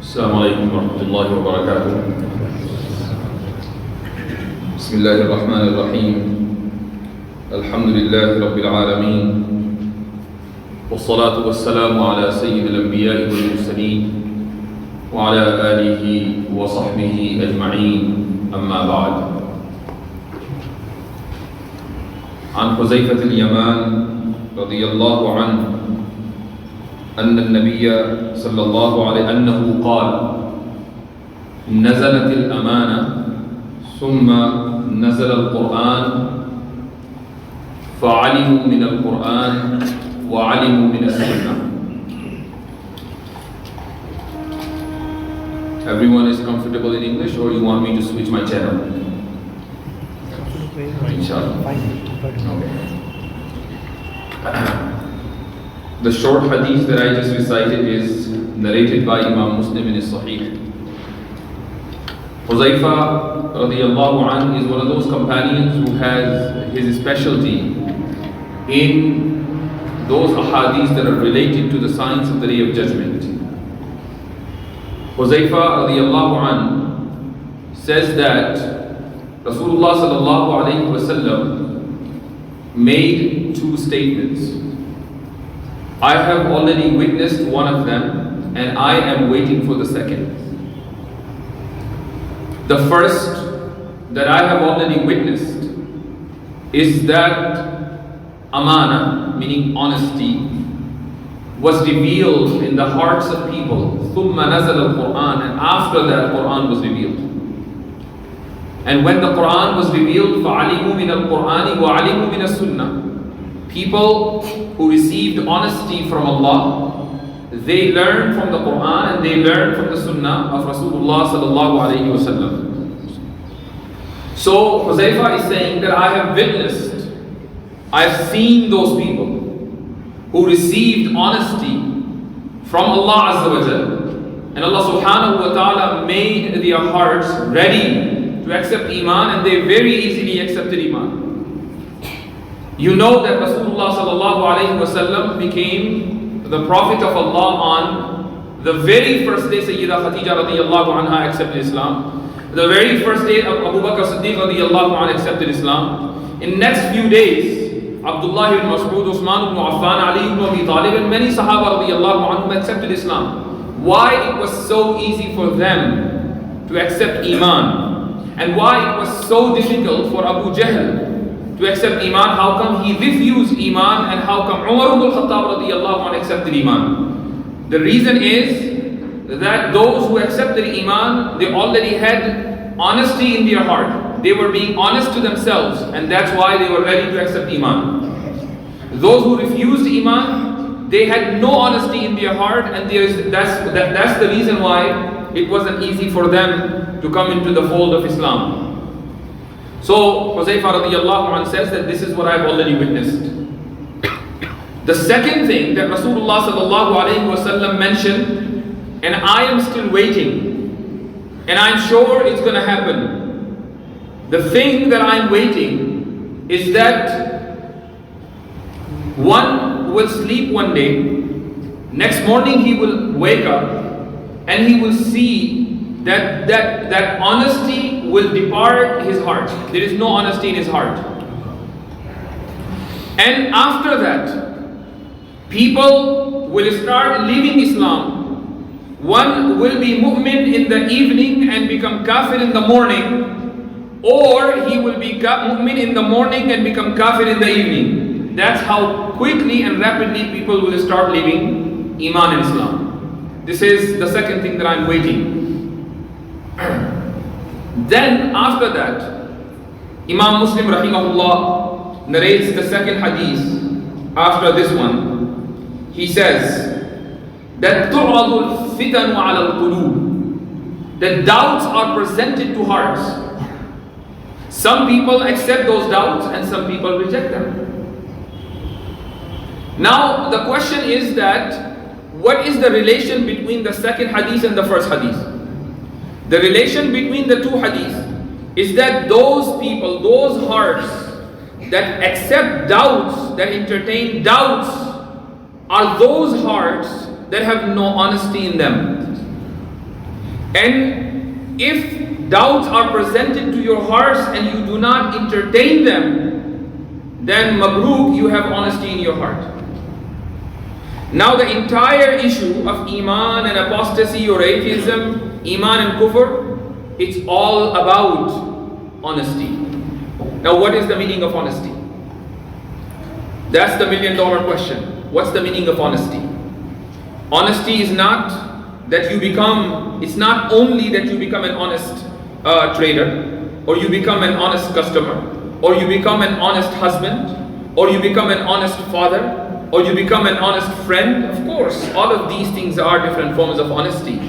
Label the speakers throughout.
Speaker 1: السلام عليكم ورحمة الله وبركاته. بسم الله الرحمن الرحيم. الحمد لله رب العالمين، والصلاة والسلام على سيد الأنبياء والمرسلين وعلى آله وصحبه أجمعين، أما بعد. عن حذيفة اليمان رضي الله عنه أن النبي صلى الله عليه أنه قال: نزلت الأمانة ثم نزل القرآن فعلموا من القرآن وعلموا من السنة. Everyone is comfortable in English, or you want me to switch my channel? Inshallah. Okay. The short hadith that I just recited is narrated by Imam Muslim in his Sahih. Huzaifa radiyallahu anhu is one of those companions who has his specialty in those ahadith that are related to the science of the Day of Judgment. Huzaifa radiyallahu anhu says that Rasulullah sallallahu alayhi wasallam made two statements. I have already witnessed one of them, and I am waiting for the second. The first that I have already witnessed is that amana, meaning honesty, was revealed in the hearts of people. ثُمَّ نَزَلَ الْقُرْآنِ, and after that Quran was revealed. And when the Quran was revealed, فَعَلِمُوا مِنَ الْقُرْآنِ وَعَلِمُوا مِنَ السُنَّةِ, people who received honesty from Allah, they learned from the Quran and they learned from the Sunnah of Rasulullah sallallahu alayhi wasallam. So Huzaifa is saying that I have witnessed, I've seen those people who received honesty from Allah Azza wa Jal, and Allah subhanahu wa ta'ala made their hearts ready to accept Iman, and they very easily accepted Iman. You know that Rasulullah sallallahu alayhi wasallam became the Prophet of Allah on the very first day Sayyidah Khadija radiyallahu anha accepted Islam. The very first day of Abu Bakr Siddiq radiyallahu anha accepted Islam. In next few days, Abdullah ibn Mas'ud, Usman ibn Affan, Ali ibn Abi Talib, and many Sahaba radiyallahu anhum accepted Islam. Why it was so easy for them to accept Iman, and why it was so difficult for Abu Jahl to accept Iman? How come he refused Iman, and how come Umar ibn al-Khattab radiyallahu anhu accepted Iman? The reason is that those who accepted Iman, they already had honesty in their heart. They were being honest to themselves, and that's why they were ready to accept Iman. Those who refused Iman, they had no honesty in their heart, and that's the reason why it wasn't easy for them to come into the fold of Islam. So Huzaifa radiyallahu anhu says that this is what I've already witnessed. The second thing that Rasulullah sallallahu alayhi wasallam mentioned, and I am still waiting, and I'm sure it's going to happen. The thing that I'm waiting is that one will sleep one day, next morning he will wake up, and he will see that honesty will depart his heart. There is no honesty in his heart. And after that, people will start leaving Islam. One will be mu'min in the evening and become kafir in the morning, or he will be mu'min in the morning and become kafir in the evening. That's how quickly and rapidly people will start leaving Iman in Islam. This is the second thing that I'm waiting. Then after that, Imam Muslim rahimahullah narrates the second hadith after this one. He says that tu'radul fitanu ala al-qulub, that doubts are presented to hearts. Some people accept those doubts and some people reject them. Now the question is that what is the relation between the second hadith and the first hadith? The relation between the two hadiths is that those people, those hearts that accept doubts, that entertain doubts, are those hearts that have no honesty in them. And if doubts are presented to your hearts and you do not entertain them, then mabruk, you have honesty in your heart. Now the entire issue of Iman and apostasy or atheism, Iman and kufr, it's all about honesty. Now what is the meaning of honesty? That's the $1,000,000 question. What's the meaning of honesty? Honesty is not that you become, it's not only that you become an honest trader, or you become an honest customer, or you become an honest husband, or you become an honest father, or you become an honest friend. Of course, all of these things are different forms of honesty.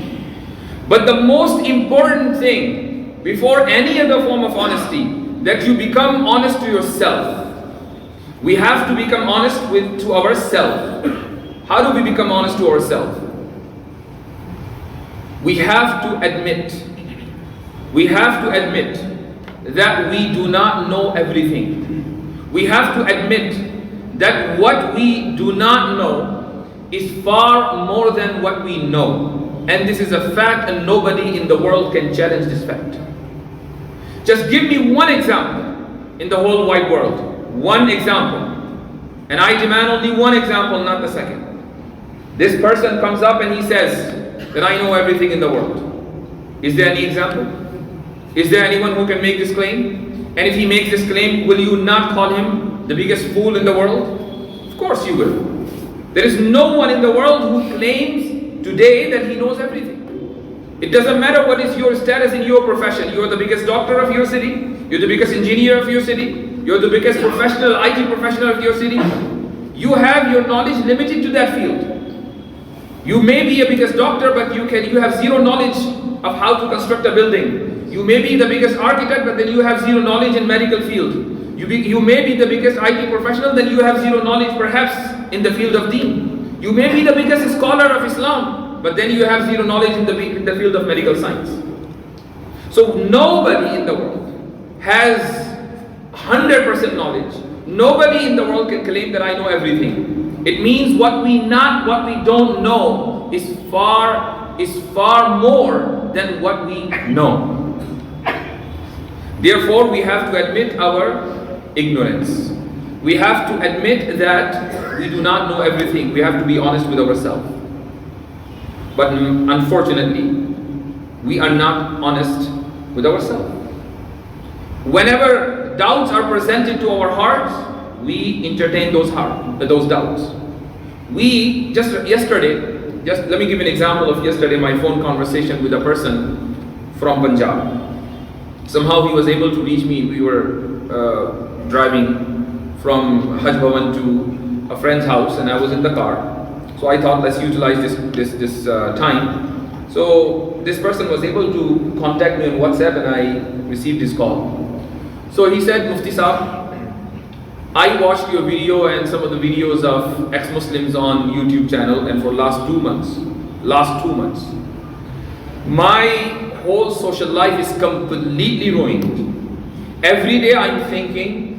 Speaker 1: But the most important thing, before any other form of honesty, that you become honest to yourself. We have to become honest to ourselves. How do we become honest to ourselves? We have to admit that we do not know everything. We have to admit that what we do not know is far more than what we know. And this is a fact, and nobody in the world can challenge this fact. Just give me one example in the whole wide world. One example. And I demand only one example, not the second. This person comes up and he says that I know everything in the world. Is there any example? Is there anyone who can make this claim? And if he makes this claim, will you not call him the biggest fool in the world? Of course you will. There is no one in the world who claims today that he knows everything. It doesn't matter what is your status in your profession. You are the biggest doctor of your city. You're the biggest engineer of your city. You're the biggest professional, IT professional of your city. You have your knowledge limited to that field. You may be a biggest doctor, but you have zero knowledge of how to construct a building. You may be the biggest architect, but then you have zero knowledge in medical field. You may be the biggest IT professional, then you have zero knowledge perhaps in the field of deen. You may be the biggest scholar of Islam, but then you have zero knowledge in the field of medical science. So nobody in the world has 100% knowledge. Nobody in the world can claim that I know everything. It means what we don't know is far more than what we know. Therefore, we have to admit our ignorance. We have to admit that we do not know everything. We have to be honest with ourselves. But unfortunately, we are not honest with ourselves. Whenever doubts are presented to our hearts, we entertain those doubts. We just let me give an example of yesterday, my phone conversation with a person from Punjab. Somehow he was able to reach me. We were driving from Hajj Bhavan to a friend's house, and I was in the car. So I thought, let's utilize this time. So this person was able to contact me on WhatsApp, and I received his call. So he said, Mufti Saab, I watched your video and some of the videos of ex-Muslims on YouTube channel, and for last 2 months, my whole social life is completely ruined. Every day I'm thinking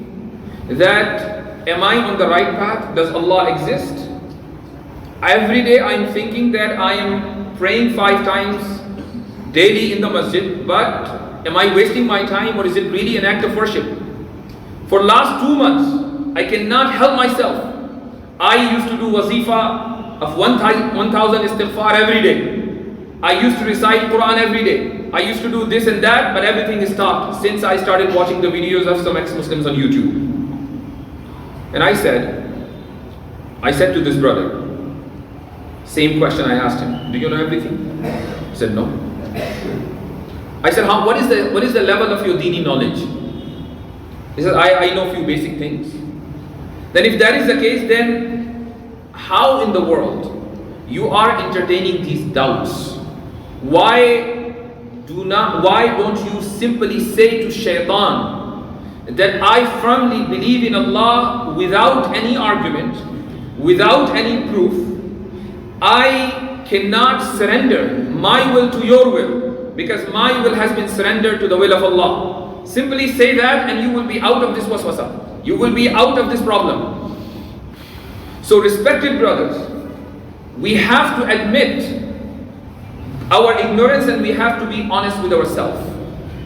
Speaker 1: that, am I on the right path? Does Allah exist? Every day I'm thinking that I am praying 5 times daily in the masjid, but am I wasting my time, or is it really an act of worship? For last 2 months, I cannot help myself. I used to do wazifa of 1,000 istighfar every day. I used to recite Quran every day. I used to do this and that, but everything is stopped since I started watching the videos of some ex-Muslims on YouTube. And I said to this brother, same question I asked him, do you know everything? He said, no. I said, what is the level of your dini knowledge? He said, I know a few basic things. Then if that is the case, then how in the world you are entertaining these doubts? Why don't you simply say to shaitan that I firmly believe in Allah without any argument, without any proof? I cannot surrender my will to your will, because my will has been surrendered to the will of Allah. Simply say that and you will be out of this waswasa. You will be out of this problem. So respected brothers, we have to admit our ignorance, and we have to be honest with ourselves.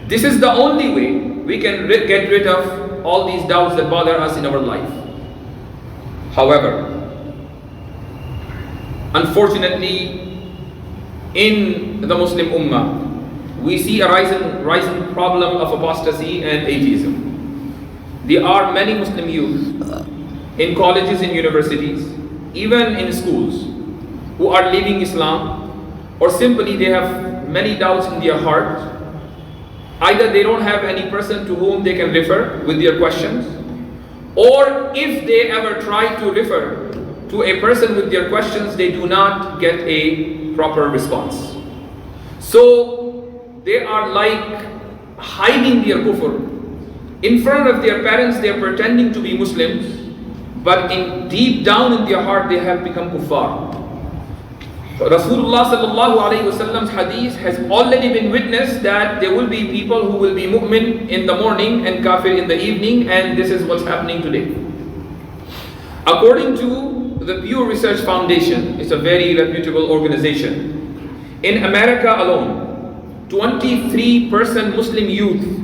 Speaker 1: This is the only way we can get rid of all these doubts that bother us in our life. However, unfortunately, in the Muslim Ummah, we see a rising problem of apostasy and atheism. There are many Muslim youth in colleges and universities, even in schools, who are leaving Islam, or simply they have many doubts in their heart. Either they don't have any person to whom they can refer with their questions, or if they ever try to refer to a person with their questions, they do not get a proper response. So they are like hiding their kufr. In front of their parents, they are pretending to be Muslims, but deep down in their heart, they have become kuffar. Rasulullah sallallahu alayhi wasallam's hadith has already been witnessed that there will be people who will be mu'min in the morning and kafir in the evening, and this is what's happening today. According to the Pew Research Foundation, it's a very reputable organization, in America alone, 23% Muslim youth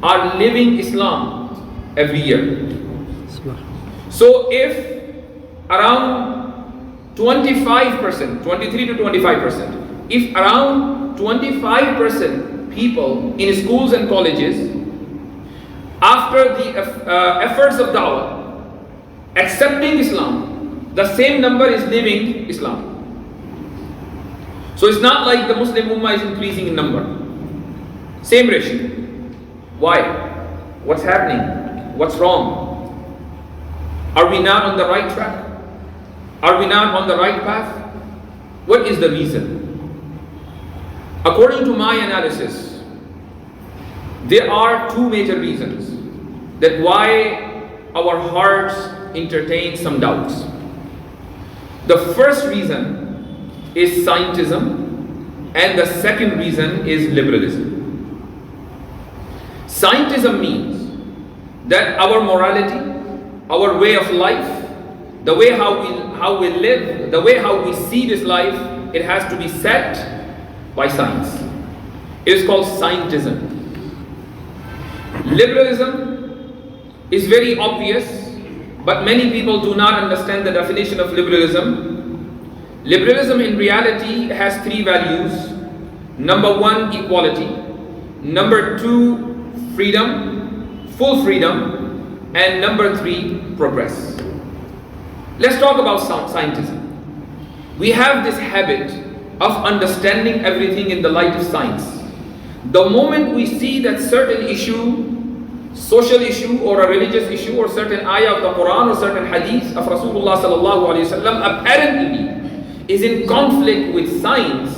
Speaker 1: are leaving Islam every year. So if around 25%, 23 to 25%, if around 25% people in schools and colleges, after the efforts of da'wah, accepting Islam, the same number is leaving Islam. So it's not like the Muslim Ummah is increasing in number. Same ratio. Why? What's happening? What's wrong? Are we not on the right track? Are we not on the right path? What is the reason? According to my analysis, there are two major reasons that why our hearts entertain some doubts. The first reason is Scientism, and the second reason is Liberalism. Scientism means that our morality, our way of life, the way how we live, the way how we see this life, it has to be set by science. It is called Scientism. Liberalism is very obvious, but many people do not understand the definition of liberalism. Liberalism in reality has three values. Number one, equality. Number two, freedom, full freedom. And number three, progress. Let's talk about Scientism. We have this habit of understanding everything in the light of science. The moment we see that certain issue, social issue or a religious issue or certain ayah of the Quran or certain hadith of Rasulullah sallallahu alaihi wasallam apparently is in conflict with science,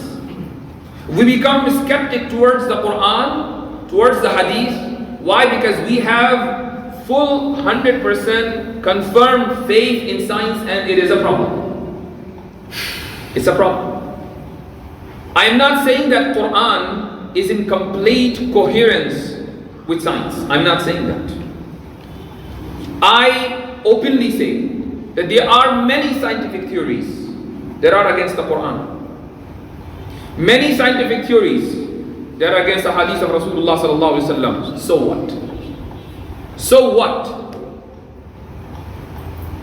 Speaker 1: we become skeptic towards the Quran, towards the hadith. Why? Because we have full 100% confirmed faith in science, and it is a problem. It's a problem. I am not saying that Quran is in complete coherence with science. I'm not saying that. I openly say that there are many scientific theories that are against the Quran. Many scientific theories that are against the hadith of Rasulullah sallallahu alaihi wasallam. So what? So what?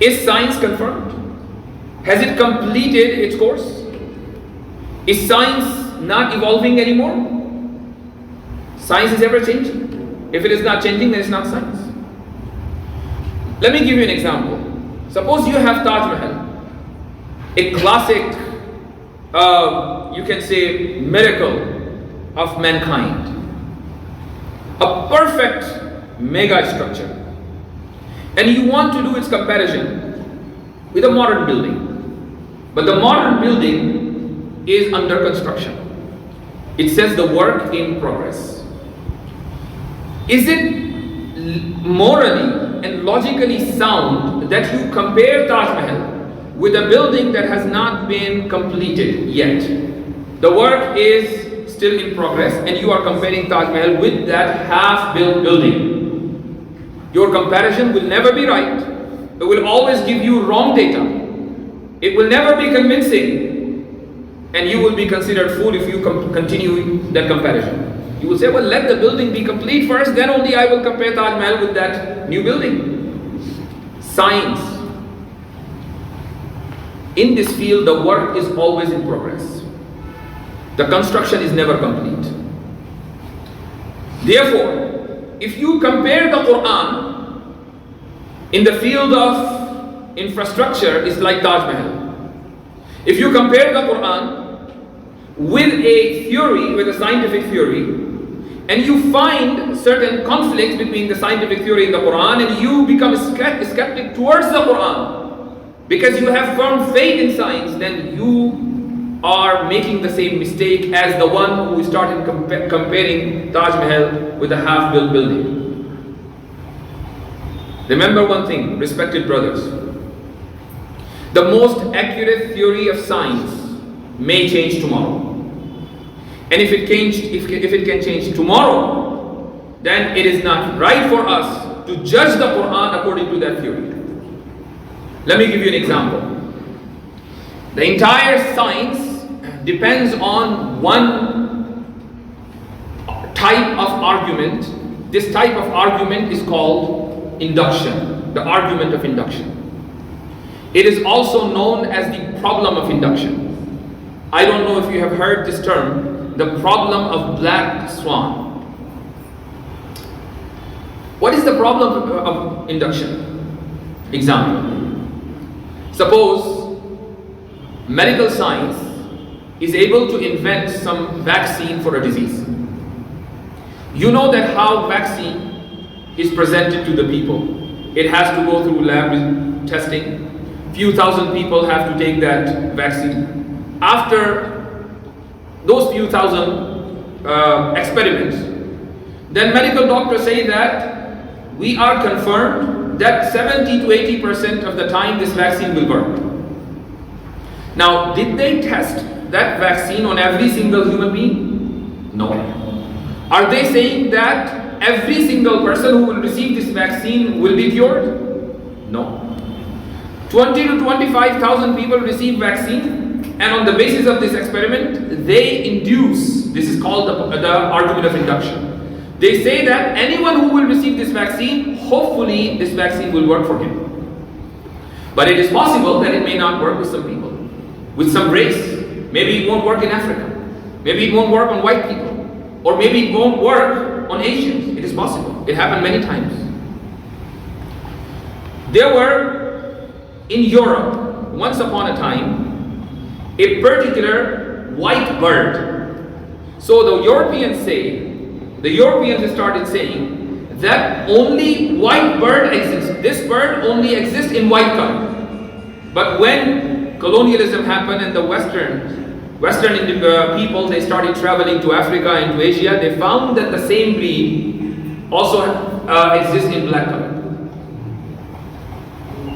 Speaker 1: Is science confirmed? Has it completed its course? Is science not evolving anymore? Science is ever changing. If it is not changing, then it's not science. Let me give you an example. Suppose you have Taj Mahal, a classic, you can say, miracle of mankind. A perfect mega structure. And you want to do its comparison with a modern building. But the modern building is under construction. It says the work in progress. Is it morally and logically sound that you compare Taj Mahal with a building that has not been completed yet? The work is still in progress, and you are comparing Taj Mahal with that half-built building. Your comparison will never be right. It will always give you wrong data. It will never be convincing. and you will be considered fool if you continue that comparison. You will say, well, let the building be complete first, then only I will compare Taj Mahal with that new building. Science. In this field, the work is always in progress. The construction is never complete. Therefore, if you compare the Quran in the field of infrastructure, it's like Taj Mahal. If you compare the Quran with a theory, with a scientific theory, and you find certain conflicts between the scientific theory and the Quran, and you become skeptic towards the Quran because you have firm faith in science, then you are making the same mistake as the one who started comparing Taj Mahal with a half-built building. Remember one thing, respected brothers. The most accurate theory of science may change tomorrow. And if it can change tomorrow, then it is not right for us to judge the Quran according to that theory. Let me give you an example. The entire science depends on one type of argument. This type of argument is called induction, the argument of induction. It is also known as the problem of induction. I don't know if you have heard this term, the problem of black swan. What is the problem of induction? Example. Suppose medical science is able to invent some vaccine for a disease. You know that how vaccine is presented to the people. It has to go through lab testing. Few thousand people have to take that vaccine. After those few thousand experiments, then medical doctors say that we are confirmed that 70 to 80% of the time this vaccine will work. Now, did they test that vaccine on every single human being? No. Are they saying that every single person who will receive this vaccine will be cured? No. 20 to 25,000 people receive vaccine, and on the basis of this experiment, they induce, this is called the argument of induction. They say that anyone who will receive this vaccine, hopefully this vaccine will work for him. But it is possible that it may not work with some people, with some race. Maybe it won't work in Africa. Maybe it won't work on white people. Or maybe it won't work on Asians. It is possible. It happened many times. There were, in Europe, once upon a time, a particular white bird. So the Europeans started saying that only white bird exists. This bird only exists in white color. But when colonialism happened and the Western people, they started traveling to Africa and to Asia, they found that the same breed also exists in black color.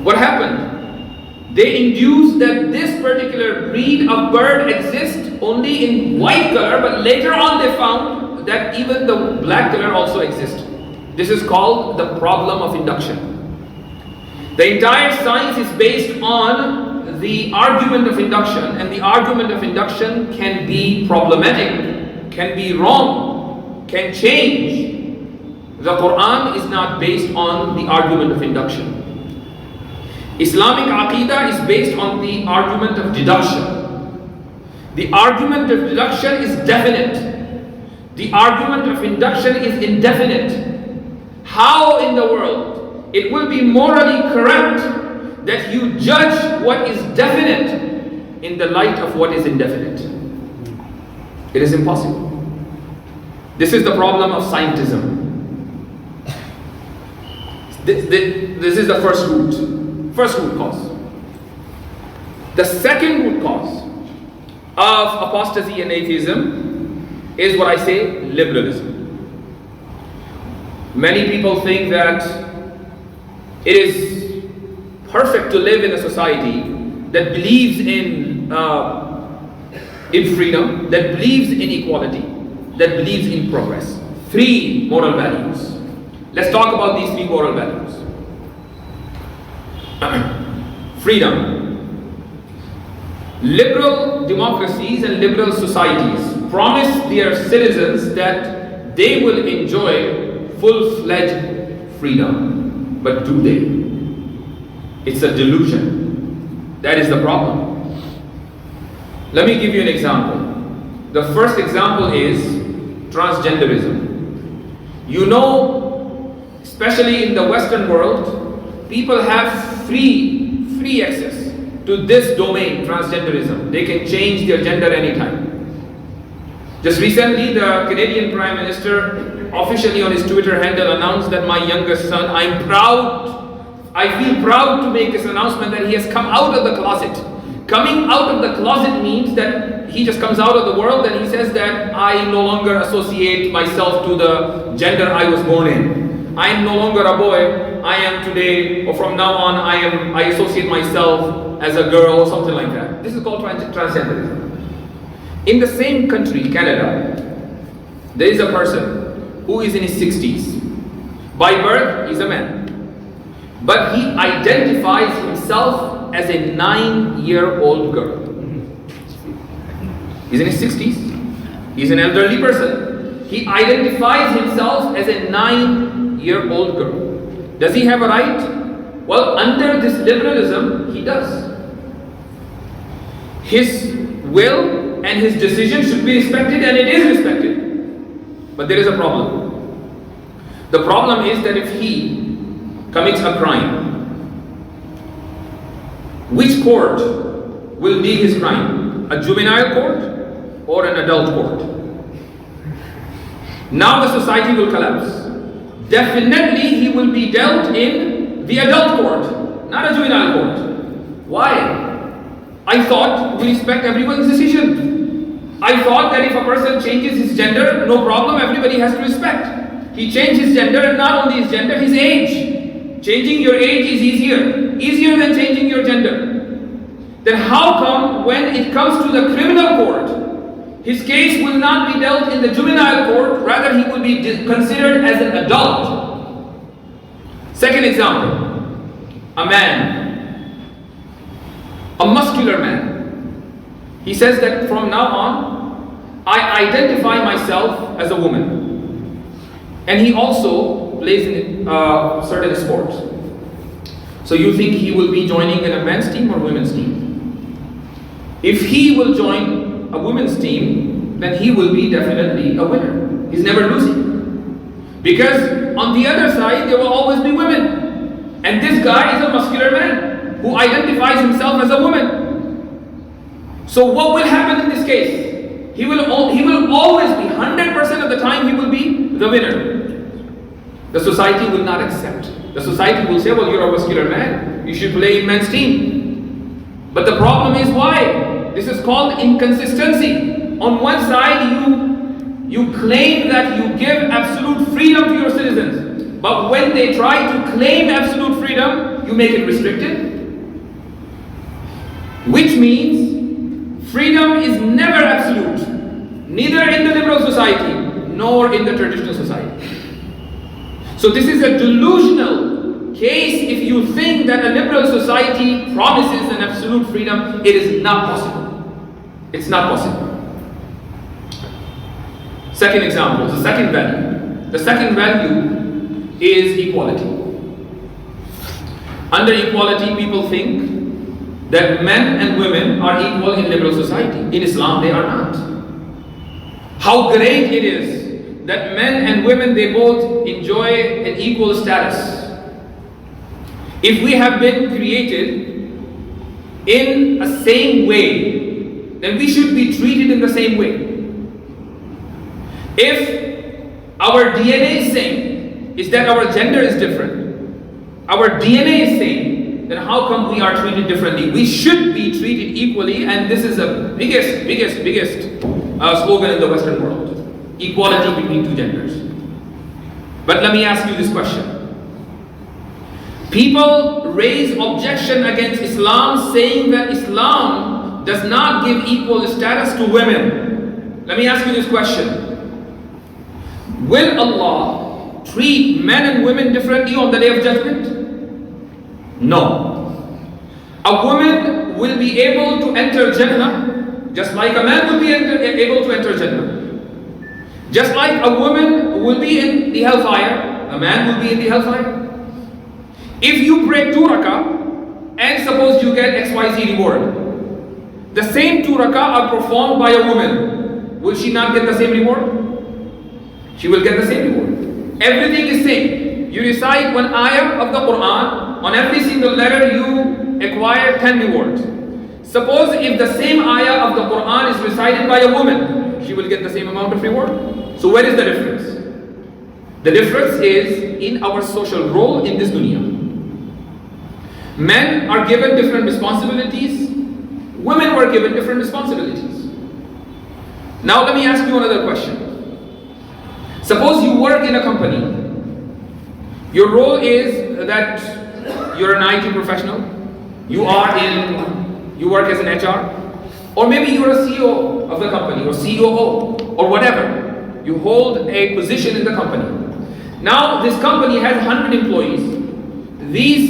Speaker 1: What happened? They induced that this particular breed of bird exists only in white color, but later on they found that even the black color also exists. This is called the problem of induction. The entire science is based on the argument of induction, and the argument of induction can be problematic, can be wrong, can change. The Quran is not based on the argument of induction. Islamic Aqidah is based on the argument of deduction. The argument of deduction is definite. The argument of induction is indefinite. How in the world it will be morally correct that you judge what is definite in the light of what is indefinite? It is impossible. This is the problem of scientism. This is the first root cause. The second root cause of apostasy and atheism is what I say, liberalism. Many people think that it is perfect to live in a society that believes in freedom, that believes in equality, that believes in progress. Three moral values. Let's talk about these three moral values. Freedom. Liberal democracies and liberal societies promise their citizens that they will enjoy full-fledged freedom. But do they? It's a delusion. That is the problem. Let me give you an example. The first example is transgenderism. You know, especially in the Western world, people have free access to this domain, transgenderism. They can change their gender anytime. Just recently, the Canadian Prime Minister officially on his Twitter handle announced that my youngest son, I feel proud to make this announcement that he has come out of the closet. Coming out of the closet means that he just comes out of the world and he says that I no longer associate myself to the gender I was born in. I am no longer a boy. I am today, or from now on, I associate myself as a girl or something like that. This is called transgenderism. In the same country, Canada, there is a person who is in his 60s. By birth, he's a man. But he identifies himself as a 9-year-old girl. He's in his 60s. He's an elderly person. He identifies himself as a 9-year-old girl. Does he have a right? Well, under this liberalism, he does. His will and his decision should be respected, and it is respected. But there is a problem. The problem is that if he commits a crime, which court will deal his crime? A juvenile court or an adult court? Now the society will collapse. Definitely he will be dealt in the adult court, not a juvenile court. Why? I thought we respect everyone's decision. I thought that if a person changes his gender, no problem, everybody has to respect. He changed his gender, and not only his gender, his age. Changing your age is easier than changing your gender. Then how come when it comes to the criminal court, his case will not be dealt in the juvenile court, rather he will be considered as an adult? Second example, a man, a muscular man. He says that from now on, I identify myself as a woman. And he also plays in certain sports. So you think he will be joining in a men's team or women's team? If he will join a women's team, then he will be definitely a winner. He's never losing. Because on the other side, there will always be women. And this guy is a muscular man who identifies himself as a woman. So what will happen in this case? He will always be, 100% of the time he will be the winner. The society will not accept. The society will say, well, you're a muscular man, you should play in men's team. But the problem is why? This is called inconsistency. On one side, you claim that you give absolute freedom to your citizens. But when they try to claim absolute freedom, you make it restricted. Which means freedom is never absolute, neither in the liberal society nor in the traditional society. So this is a delusional case if you think that a liberal society promises an absolute freedom. It is not possible. It's not possible. Second example, the second value. The second value is equality. Under equality, people think that men and women are equal in liberal society. In Islam, they are not. How great it is that men and women, they both enjoy an equal status. If we have been created in a same way, then we should be treated in the same way. If our DNA is same, is that our gender is different. Our DNA is same, then how come we are treated differently? We should be treated equally, and this is the biggest slogan in the Western world. Equality between two genders. But let me ask you this question. People raise objection against Islam, saying that Islam does not give equal status to women. Let me ask you this question. Will Allah treat men and women differently on the Day of Judgment? No. A woman will be able to enter Jannah just like a man will be able to enter Jannah. Just like a woman will be in the hellfire, a man will be in the hellfire. If you pray 2 rakah and suppose you get XYZ reward, the same 2 rakah are performed by a woman, will she not get the same reward? She will get the same reward. Everything is same. You recite one ayah of the Quran, on every single letter you acquire 10 rewards. Suppose if the same ayah of the Quran is recited by a woman, she will get the same amount of reward. So where is the difference? The difference is in our social role in this dunya. Men are given different responsibilities, women were given different responsibilities. Now let me ask you another question. Suppose you work in a company. Your role is that you're an IT professional, you work as an HR, or maybe you're a CEO of the company, or COO, or whatever. You hold a position in the company. Now this company has 100 employees. These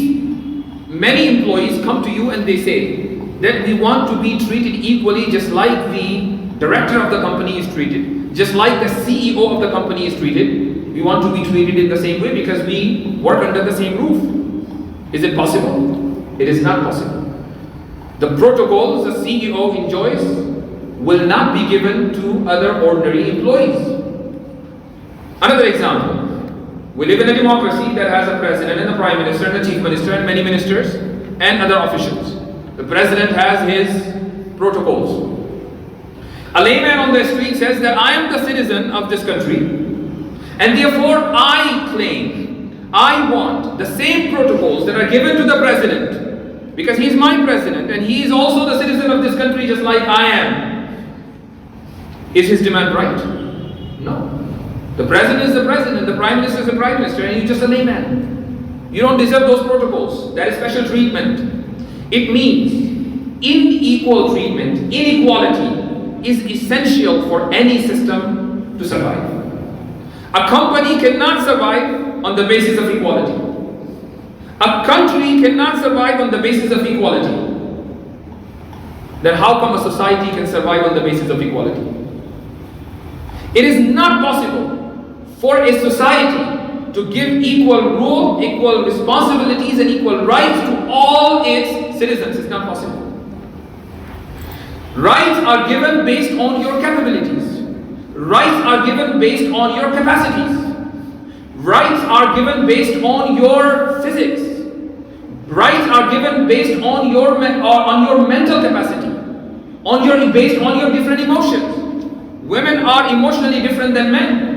Speaker 1: many employees come to you and they say that we want to be treated equally, just like the director of the company is treated, just like the CEO of the company is treated. We want to be treated in the same way because we work under the same roof. Is it possible? It is not possible. The protocols the CEO enjoys will not be given to other ordinary employees. Another example. We live in a democracy that has a president and a prime minister and a chief minister and many ministers and other officials. The president has his protocols. A layman on the street says that I am the citizen of this country and therefore I claim, I want the same protocols that are given to the president because he is my president and he is also the citizen of this country just like I am. Is his demand right? No. The president is the president, the prime minister is the prime minister, and you're just a layman. You don't deserve those protocols. That is special treatment. It means unequal treatment, inequality is essential for any system to survive. A company cannot survive on the basis of equality. A country cannot survive on the basis of equality. Then how come a society can survive on the basis of equality? It is not possible for a society to give equal rule, equal responsibilities and equal rights to all its citizens. It's not possible. Rights are given based on your capabilities. Rights are given based on your capacities. Rights are given based on your physics. Rights are given based on your mental capacity, based on your different emotions. Women are emotionally different than men.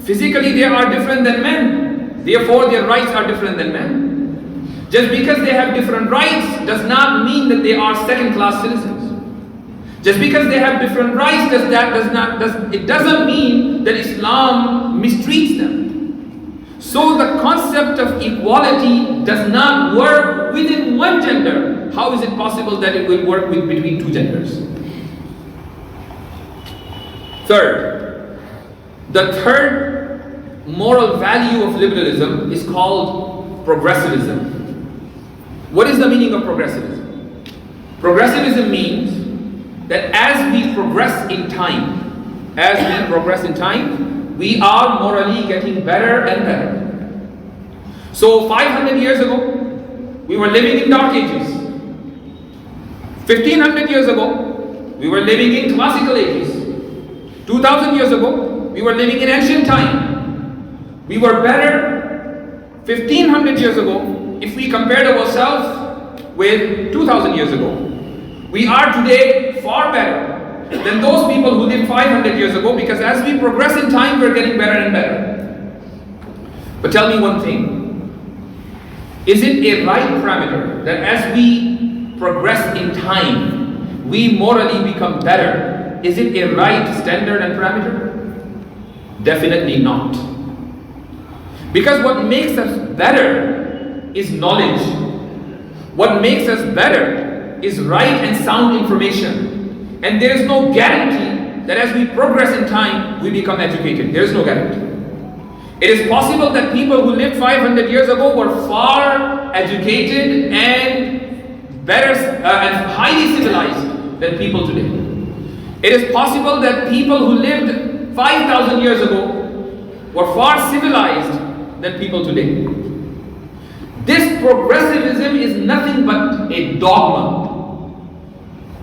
Speaker 1: Physically they are different than men. Therefore their rights are different than men. Just because they have different rights does not mean that they are second-class citizens. Just because they have different rights it doesn't mean that Islam mistreats them. So the concept of equality does not work within one gender. How is it possible that it will work between two genders? The third moral value of liberalism is called progressivism. What is the meaning of progressivism? Progressivism means that as we progress in time, we are morally getting better and better. So 500 years ago, we were living in dark ages. 1500 years ago, we were living in classical ages. 2000 years ago, we were living in ancient time. We were better 1500 years ago if we compared ourselves with 2000 years ago. We are today far better than those people who lived 500 years ago because as we progress in time, we're getting better and better. But tell me one thing. Is it a right parameter that as we progress in time, we morally become better? Is it a right standard and parameter? Definitely not. Because what makes us better is knowledge. What makes us better is right and sound information. And there is no guarantee that as we progress in time, we become educated. There is no guarantee. It is possible that people who lived 500 years ago were far educated and better and highly civilized than people today. It is possible that people who lived 5,000 years ago were far civilized than people today. This progressivism is nothing but a dogma.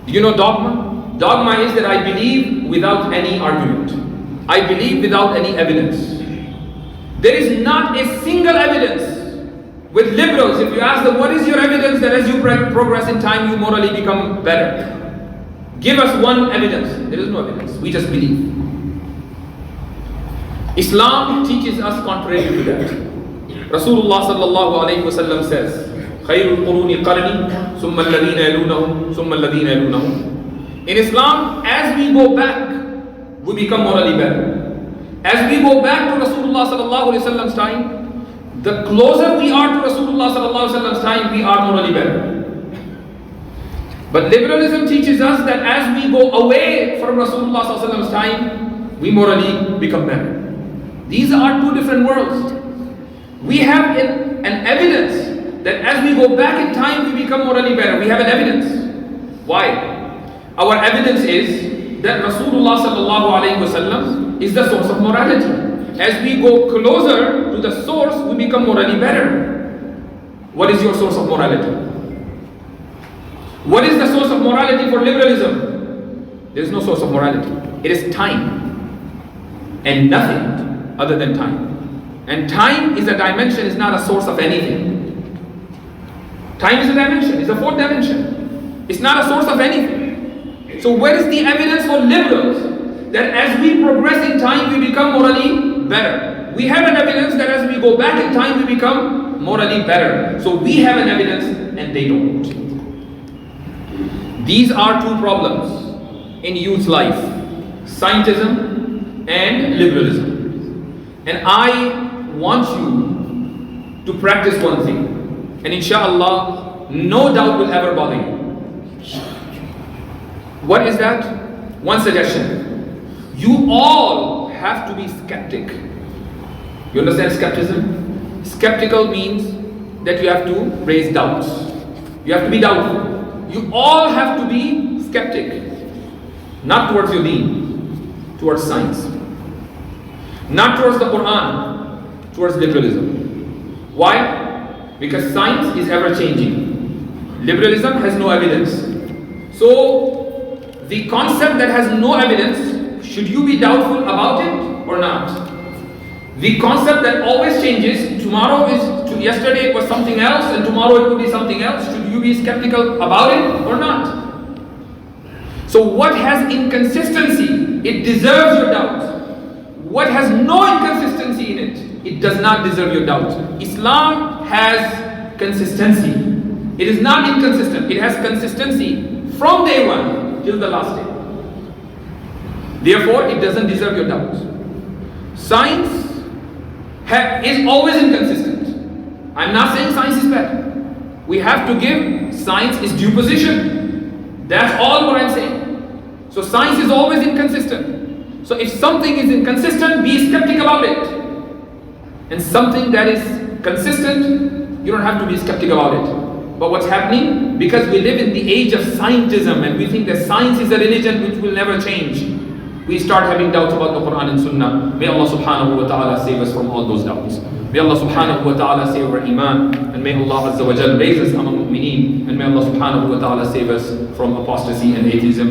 Speaker 1: Do you know dogma? Dogma is that I believe without any argument. I believe without any evidence. There is not a single evidence. With liberals, if you ask them, what is your evidence that as you progress in time, you morally become better? Give us one evidence. There is no evidence. We just believe. Islam teaches us contrary to that. Rasulullah sallallahu alayhi wasallam says, خَيْرُ الْقُرُونِ قَرْنِي ثُمَّ الَّذِينَ يَلُونَهُمْ ثُمَّ الَّذِينَ يَلُونَهُمْ. In Islam, as we go back, we become morally better. As we go back to Rasulullah sallallahu alayhi wasallam's time, the closer we are to Rasulullah sallallahu alayhi wasallam's time, we are morally better. But liberalism teaches us that as we go away from Rasulullah sallallahu alayhi wasallam's time, we morally become better. These are two different worlds. We have an evidence that as we go back in time, we become morally better. We have an evidence. Why? Our evidence is that Rasulullah sallallahu alayhi wasallam is the source of morality. As we go closer to the source, we become morally better. What is your source of morality? What is the source of morality for liberalism? There is no source of morality. It is time and nothing other than time. And time is a dimension, is not a source of anything. Time is a dimension, it's a fourth dimension. It's not a source of anything. So where is the evidence for liberals that as we progress in time, we become morally better? We have an evidence that as we go back in time, we become morally better. So we have an evidence and they don't. These are two problems in youth life: Scientism and liberalism. And I want you to practice one thing, and inshallah, no doubt will ever bother you. What is that? One suggestion. You all have to be skeptic. You understand skepticism? Skeptical means that you have to raise doubts. You have to be doubtful. You all have to be skeptic. Not towards your deen, towards science. Not towards the Quran, towards liberalism. Why? Because science is ever changing. Liberalism has no evidence. So, the concept that has no evidence, should you be doubtful about it or not? The concept that always changes, yesterday it was something else and tomorrow it could be something else, should you be skeptical about it or not? So what has inconsistency, it deserves your doubt. What has no inconsistency in it, it does not deserve your doubt. Islam has consistency. It is not inconsistent, it has consistency from day one till the last day. Therefore, it doesn't deserve your doubt. Science is always inconsistent. I'm not saying science is bad. We have to give science its due position. That's all what I'm saying. So science is always inconsistent. So if something is inconsistent, be skeptic about it. And something that is consistent, you don't have to be skeptic about it. But what's happening? Because we live in the age of scientism and we think that science is a religion which will never change, we start having doubts about the Quran and Sunnah. May Allah subhanahu wa ta'ala save us from all those doubts. May Allah subhanahu wa ta'ala save our iman, and may Allah azza wa jal raise us among mu'mineen, and may Allah subhanahu wa ta'ala save us from apostasy and atheism.